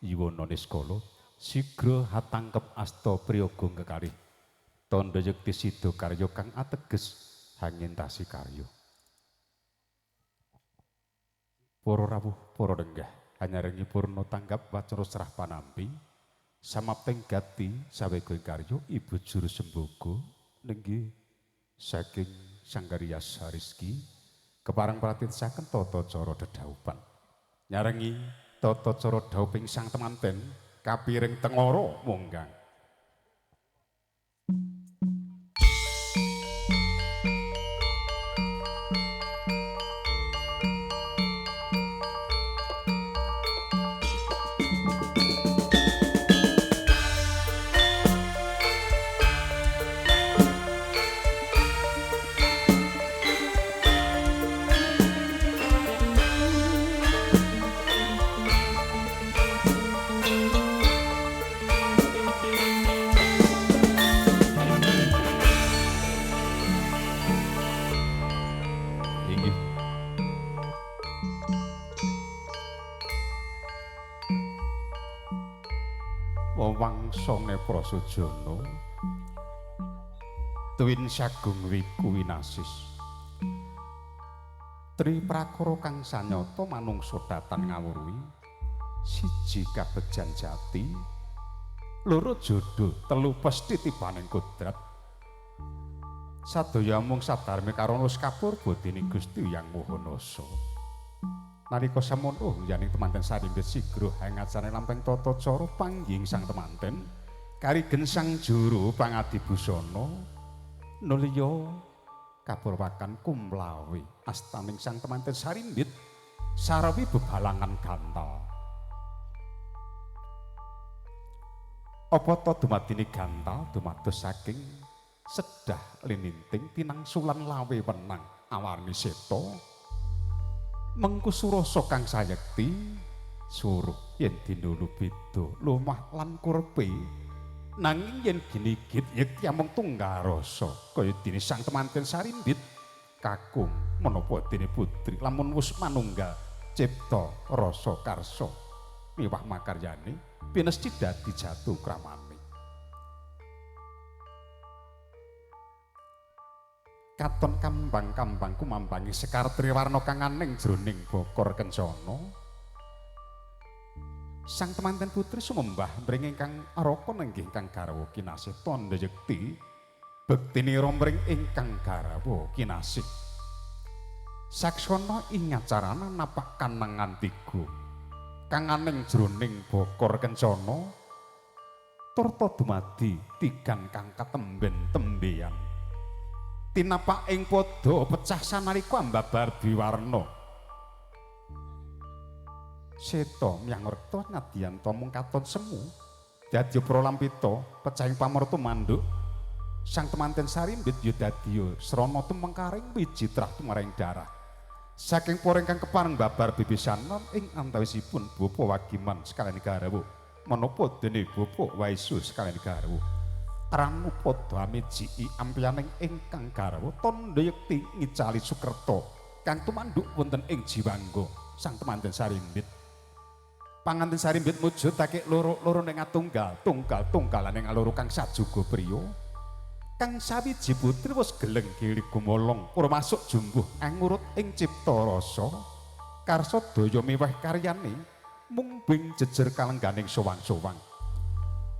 Iwana Niskala sigra hatangkep asta priyaga kekalih tandha yekti sida karya kang ateges hangentasi karya. Para rawuh para lenggah hanyarengi purna tanggap wacana serah panampi samapting gati sawega karya Ibu Juru Sembogo nenggih saking Sanggaryas Rizki kepareng pratitsaken tata cara dedhaupan nyarengi tata cara dhaup sang temanten kapiring tengara monggang. Wangsane Prasojana Twin Sagung Wiku Winasis Tri prakara kang sanyata manungsa datan ngawruhi siji kabegjan jati loro jodoh telu pesthi tibaning kodrat sadaya mung sadarme karana kapurba dening Gusti Hyang Mahanasa. Nalika samono yaning temanten Sarimbit sigra hangacane lampeng tata cara pangging sang temanten karigen sang juru pangadibusana nulya kapurwakan kumlawe astaning sang temanten Sarimbit sarawi bebalangan gantal. Apa ta dumadine gantal dumados saking sedah lininting tinangsulan lawe wenang awarni seta mengku surasa kang sayekti suruh yen dinulu beda lumah lan kurpe nanging yen ginigit yekti amung tunggal rasa kaya dene sang temanten Sarimbit kakung menapa dene putri lamun wis manunggal cipta rasa karsa miwah makaryane pinesti dadi jatuh kramane. Katon kambang-kambang kumambangi sekar triwarna kang aning jroning bokor kencana. Sang temanten putri sumembah mring ingkang araka nenggih ingkang garwa kinasih tandha yekti bektinira mring ingkang garwa kinasih. Saksana ing acarana napak kanangan tiga kang aning jroning bokor kencana turta dumadi tigan kang katemben-tembean. Tinapak ing padha pecah sanalika ambabar biwarna. Seta myangrekta nadyanto mung katon semu dadi pralampita pecah ing pamarta manduk sang temanten Sarimbit ya dadi srana tumengkaring wiji trah tumraping darah saking para ingkang kepareng babar bebesanan ing antawisipun Bapa Wagiman sekaliyan garwa menapa dene Bapa Waisu sekaliyan garwa Ranu padha amejiki ampiyaning ingkang garwa tandha yekti ngicali Sukerta kang tumanduk wonten ing Jiwangga sang temanten Sarimbit. Panganten Sarimbit mujudake loro-loro ning atunggal, tunggal-tunggalan ing aloro kang sajuga priya. Kang sawiji putri wis geleng gili gumolong ora masuk jumbuh angurut ing cipta rasa. Karsa daya miwah karyane mung bing jejer kalengganing sowang-sowang.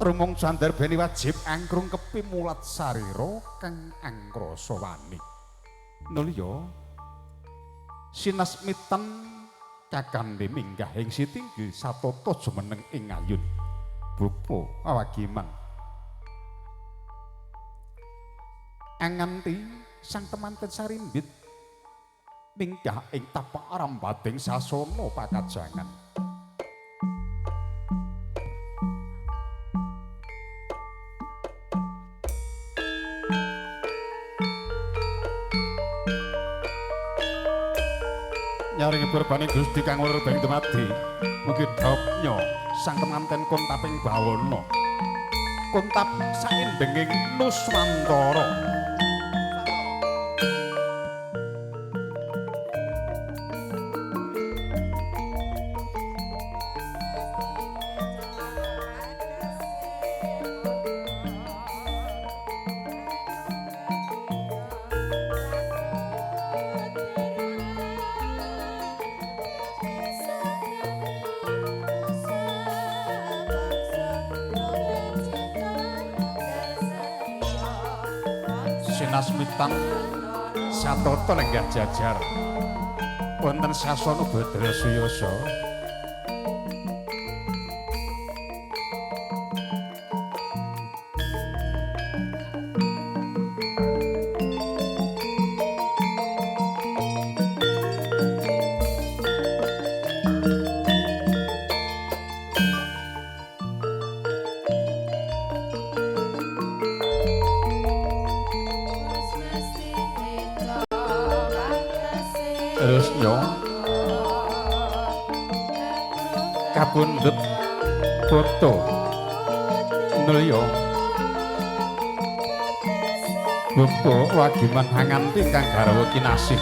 Rumong sandar beni wajib angkrung kepi mulat sarira kang angkrasa wani. Nulya sinasmitan kakandhe minggah ing sitinggi satata jumeneng ing ayun. Bapa Wagiman. Anganti sang temanten Sarimbit minggah ing tapak arambating sasana pakajangan. Nyaring berbani Gusti kang urip ing dumadi mugi dhawnya sang temanten kuntaping bawana kuntap saindenging Nuswantara. Dinasmitan Satata lenggah jajar wonten sasana Badra Suyasa kapundhut foto nulya bapa wagiman hanganti kang garwa kinasih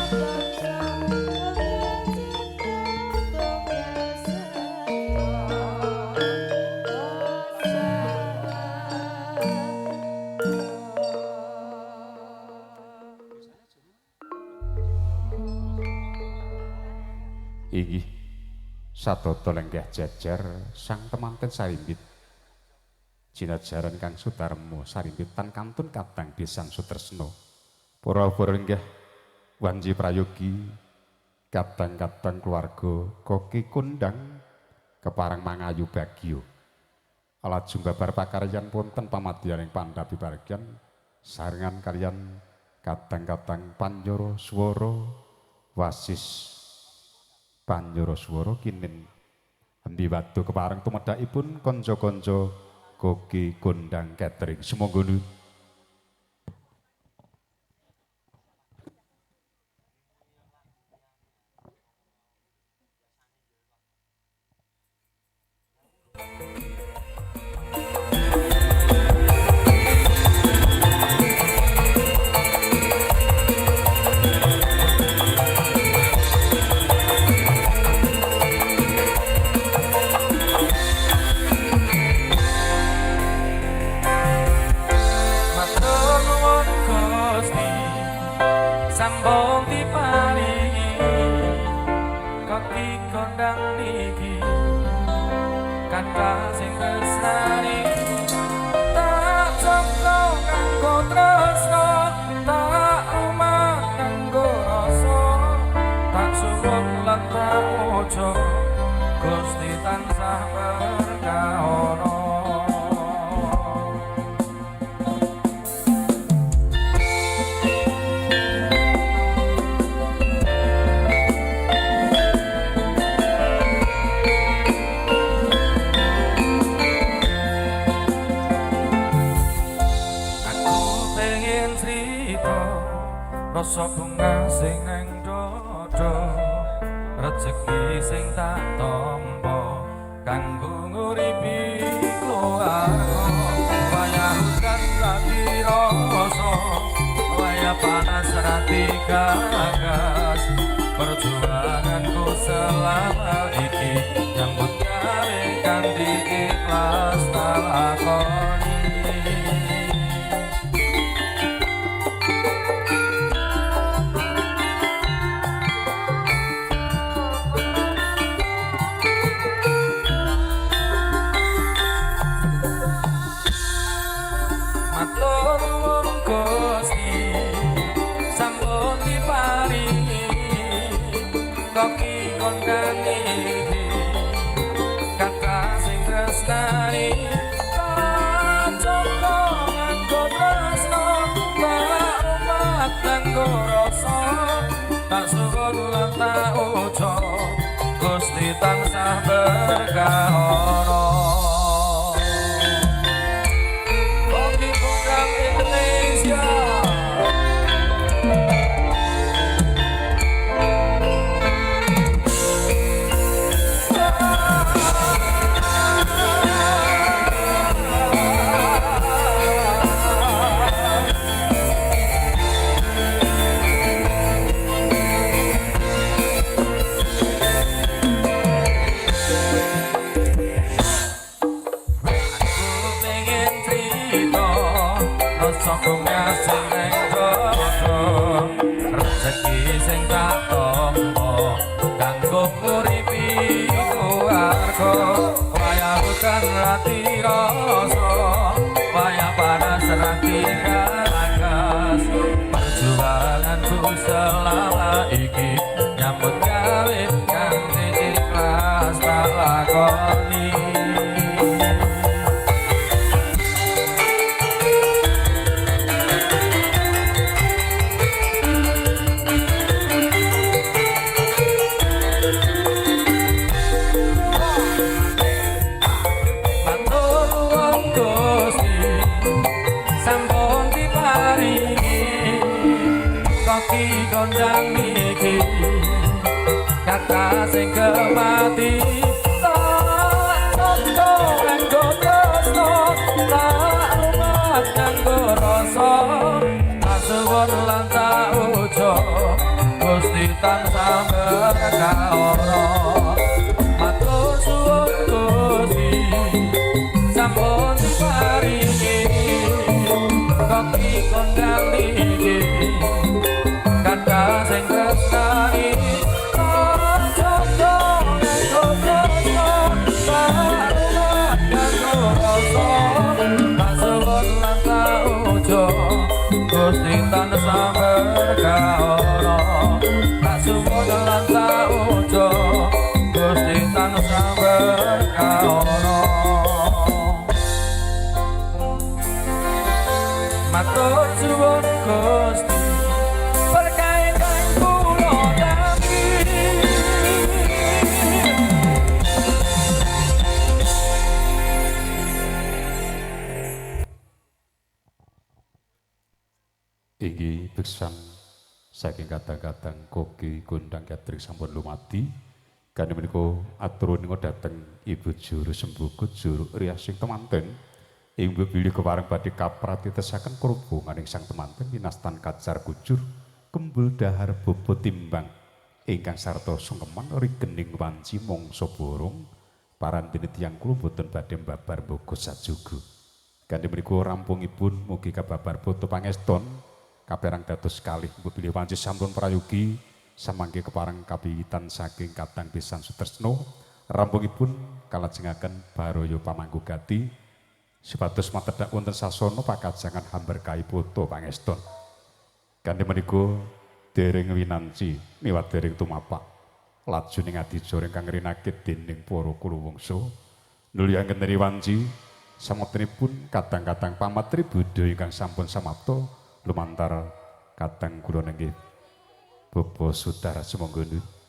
inggih Satata lenggah jajar sang temanten sarimbit jinajaran kang sudarma sarimbitan kantun kadang pisan sutresna para lenggah wanji prayogi kadang-kadang keluarga koki kundang keparang mangayu bagyo lajeng babar pakaryan wonten pamadyaning pandhapi bargyan sarengan kaliyan kadang-kadang panjara swara wasis Panjara swara kinin endi wadu kepareng tumedhakipun kanca-kanca koki kondang catering sumangga nu sambung diparingi koki kondang niki kata sing tresnani tak cokro nganggo tresno tak rumah nganggo rasa tak suwun lan tak ojo Gusti tansah berkahono rasa bunga sing nang dodo rezeki sing tak tampa kanggo nguripi keluarga wayah udan lagi rasa wayah panas rati gagas perjuanganku selama iki nyambut gawe kanthi ikhlas tak lakoni koki kondang iki kata sing tresnani tak cocok nganggo tresno tak umat nganggo rasa tak suwun lan tak ujo Gusti tansah berkahono koki kondang Indonesia sokongnya sing neng dodo rezeki sing tak tampa kanggo nguripi keluarga wayah udan rati rasa wayah panas rati gagas kata sing kemati tak cocok nganggo tresno tak lumat nganggo rasa asuwun lan tak ujo Gusti tansah berkaora matur suwun Gusti sampun paringi koki kondang niki kata sing tresnani Gusti tansah berkaora tak suwun lan tak ujo Gusti tansah berkaora matur suwun Gusti berkah ingkang kula dampi Inggih beksan saking kadang-kadang koki gondang Katrik sampun lumadi kane menika aturun dhateng Ibu Juru Sembukut Juru Riasing temanten ing bilih kepareng badhe kapratitesaken krubunganing sang temanten winastan kacar kujur kembul dahar bobo timbang ingkang sarta sungkeman rigening wanci mangsa borong parantene tiyang kula boten badhe mbabar bogo sajugo kanthi menika rampungipun mugi kababar foto pangeston kaperang dados kalih bilih wanci sampun prayogi samangke kepareng kapiwitan saking Katang Pisan Sutresno rampungipun kalajengaken baraya pamanggugati supados matedhak wonten sasana pakajangan hamberkahi foto pangeston kanthi menika dereng winanci miwat dereng tumapak laju ning adicara ingkang rinakit dening para kuluwungsa nulyaken neri wanci samotenipun kadang-kadang pamatri budaya ingkang sampun samapta lumantar kadang kula nggih Bapak Sudara sumangga nuwun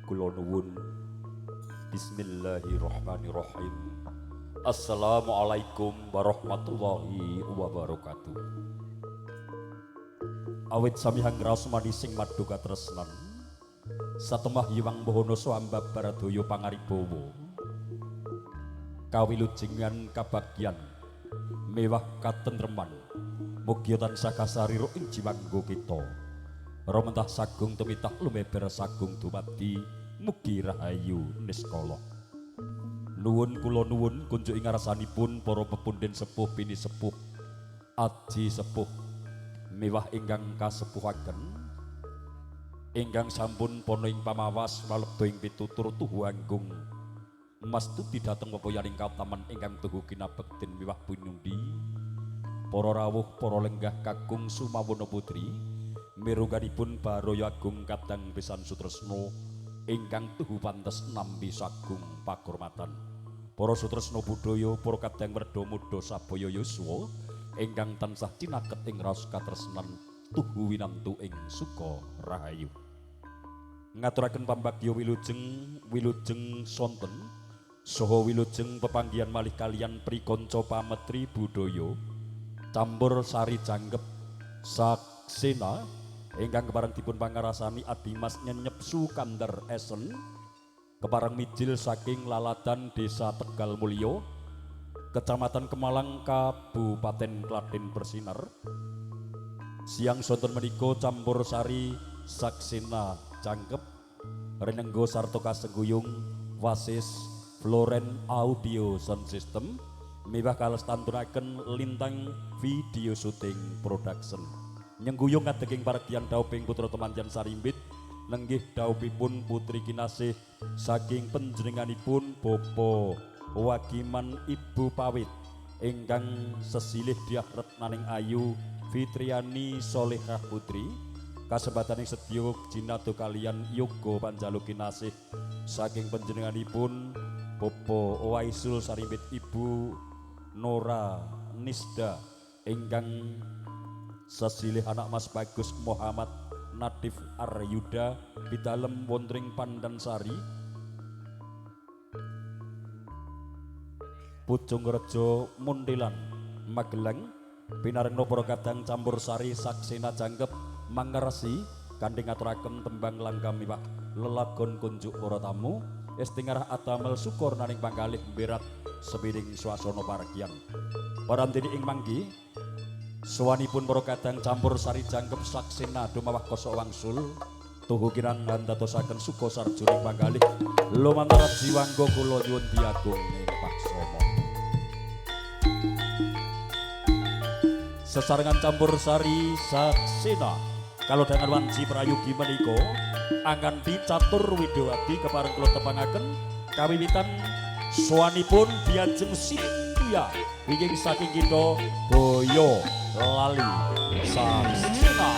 kula nuwun. Bismillahirrahmanirrahim. Assalamualaikum warahmatullahi wabarakatuh. Awit sami hangraos manising maduka tresnan satemah Hyang Bawana Swamba Baradaya pangaribawa kawilujengan kabagyan mewah katentreman mugi tansah kasarira ing jiwangga kita ramentah sagung tumitah lumeber sagung dumadi mugi rahayu niskala. Nuwun kula nuwun kunjuk ing ngarsanipun para pepundhen sepuh bini sepuh aji sepuh mewah ingkang kasepuhaken ingkang sampun pono ing pamawas malebda ing pitutur tuhu anggung mastuti dhateng pepoyaning kataman ingkang tuhu kinabektin mewah pinundi para rawuh para lenggah kakung Sumawana putri miruganipun Baraya Agung Kadang Pisan Sutresna ingkang tuhu pantes nampi sagung pakurmatan para sutresna budaya para kadang werda muda sabaya yuswa ingkang tansah cinaket ing raos katresnan tuhu winantu ing suka rahayu. Ngaturaken pambagya wilujeng sonten saha wilujeng pepanggihan malih kaliyan prikanca pametri budaya campur sari janggep saksena ingkang kepareng dipun pangarasani Adimas Nyenyep Sukandar Esen kepareng mijil saking laladan Desa Tegal Mulya Kecamatan Kemalang Kabupaten Klaten Bersinar. Siang sonten menika campur sari saksena jangkep renenggo sarta kasengguyung wasis Floren Audio Sound System mewah kalestanturaken lintang video shooting production nyengguyung ngadeging paregyan dauping putra temanjan sarimbit lenggih daupipun putri kinasih saking panjenenganipun Bapa Wagiman Ibu Pawit ingkang sesilih diah retnaning ayu Fitriani Solehah Putri kasebataning sedya jinadu kalian yoga panjaluki nasih saking panjenenganipun Bapa Waisul Sarimbit Ibu Nora Nisda ingkang sesilih anak Mas Bagus Muhammad Nadif Aryuda pidalem wonten Pandansari Pucung Rejo Muntilan Magelang pinarengna para kadang campur sari saksena jangkep mangersi kanthi ngaturaken tembang langgam miwah lelagon kunjuk para tamu estingarah atamel syukur naning panggalih mberat sepiring swasana paregyan parantene ing manggi sawanipun para kadang campur sari jangkep saksena dumawah koso wangsul tuhu kirang ngantosaken suka sarjuning panggalih lumantar jiwangga kula nyuwun diagung ing paksama. Sesarengan campur sari saksena kalau dengan wanci prayogi menika angkan dicatur widowati kepareng kula tepangaken kawiwitan sawanipun diajeng sinduya wingking saking kita Boyo Lali Saksena.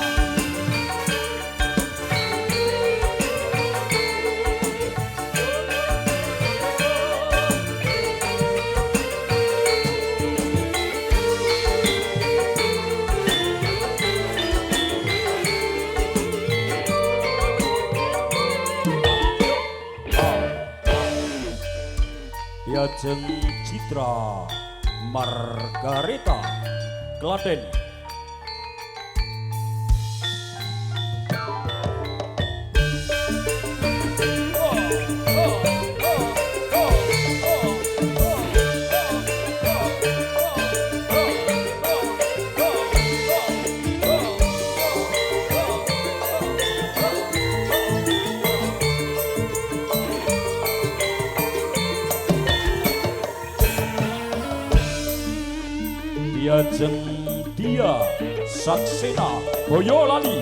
Diajeng Citra Margareta Klaten. Diajeng dia Saksena Boyolali.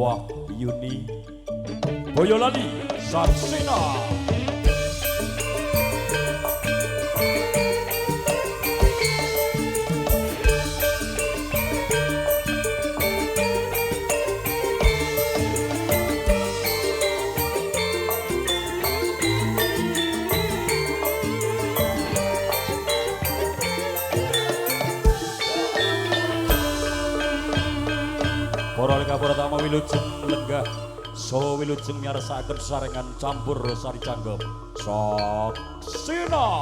Wah Yuni Boyolali Saksena. wilujeng lenggah saha wilujeng miyarsakaken sarengan campur sari canggep Saksina.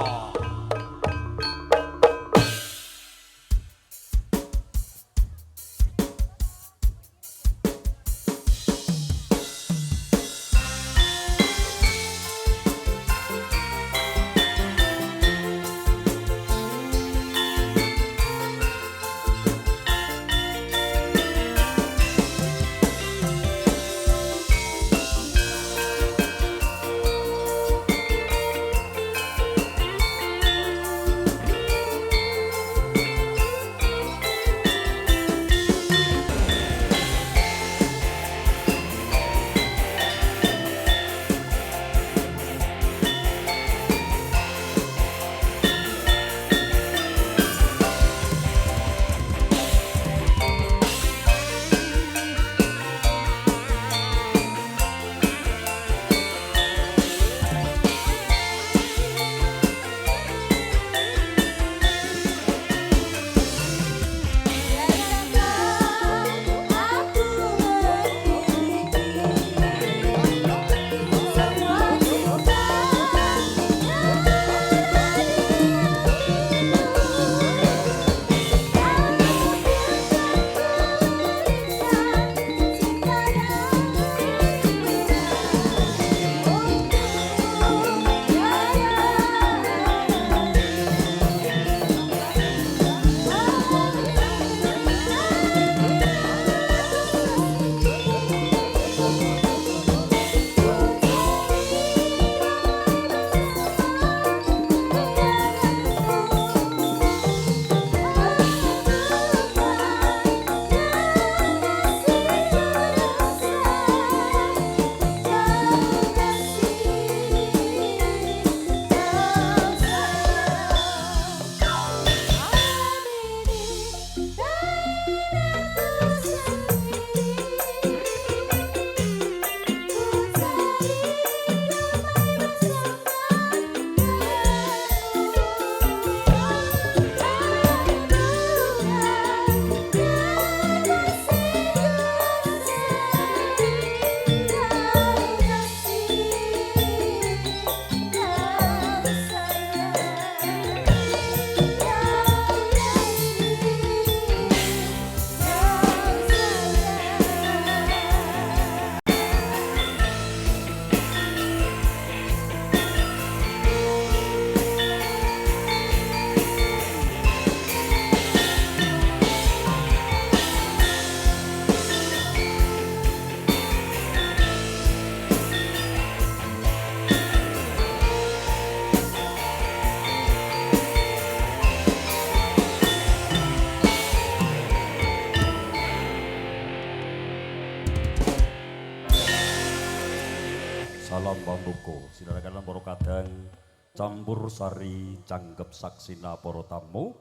Salam pambuka sinarakan para kadang campur sari canggep saksina para tamu.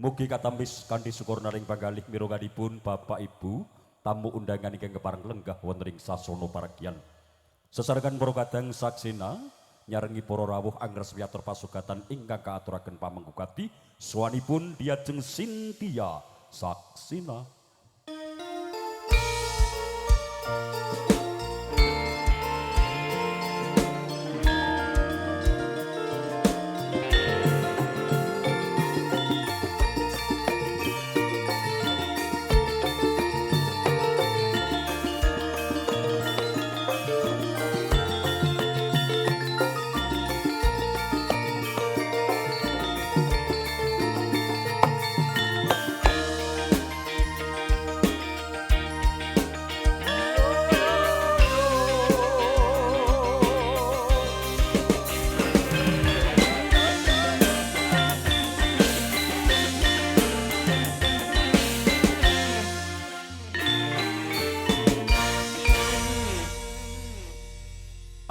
Mugi katampis kanthi syukur naring panggalih mirenganipun Bapak Ibu tamu undangan ingkang kepareng lenggah wonten ing sasana paragian. Sesarengan para kadang saksina nyarengi para rawuh angger swiyatur pasugatan ingkang kaaturaken pamanggukati swanipun diajeng Sintia Saksina.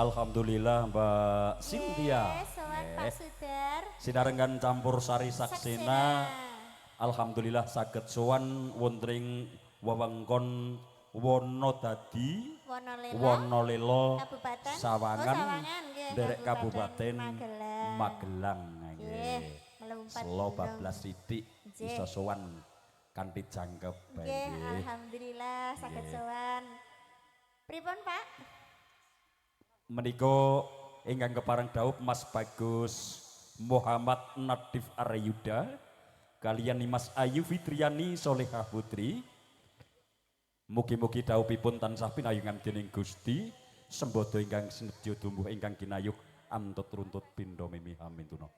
Alhamdulillah Mbak Sintia. Pak Sudar. Sinarengan campur sari saksina. Alhamdulillah saged sowan wonten wewengkon Wonodadi, Wonolela, Sawangan, derek Kabupaten Magelang. Selo 12 sithik bisa sowan kanthi jangkep Nggih, nggih. alhamdulillah saged Nggih. sowan. Pripun, Pak? Menika ingkang kepareng dawuh Mas Bagus Muhammad Nadif Arayuda kaliyan Mas Ayu Fitriani Solehah Putri. Mugi-mugi dawuhipun tansah pinayungan dening Gusti sembodo ingkang sinedya tumbuh ingkang kinayuh antut runtut pindha mimi amin tuna.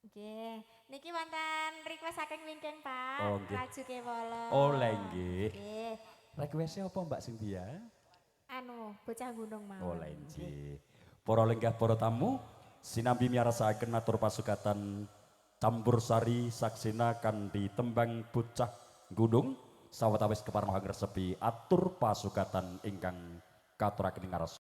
Nggih, niki wonten request saking wingking, Pak. Oh, nggih. Raju Kewala. Oleh nggih. Nggih. Request apa Mbak Cynthia? Anu, bocah gunung mau. Oleh nggih. Para lenggah para tamu sinambi miarasaken matur pasugatan campur sari saksina kanthi tembang bocah gunung sawetawis kepareng ngresepi atur pasugatan ingkang katuraken ngarsa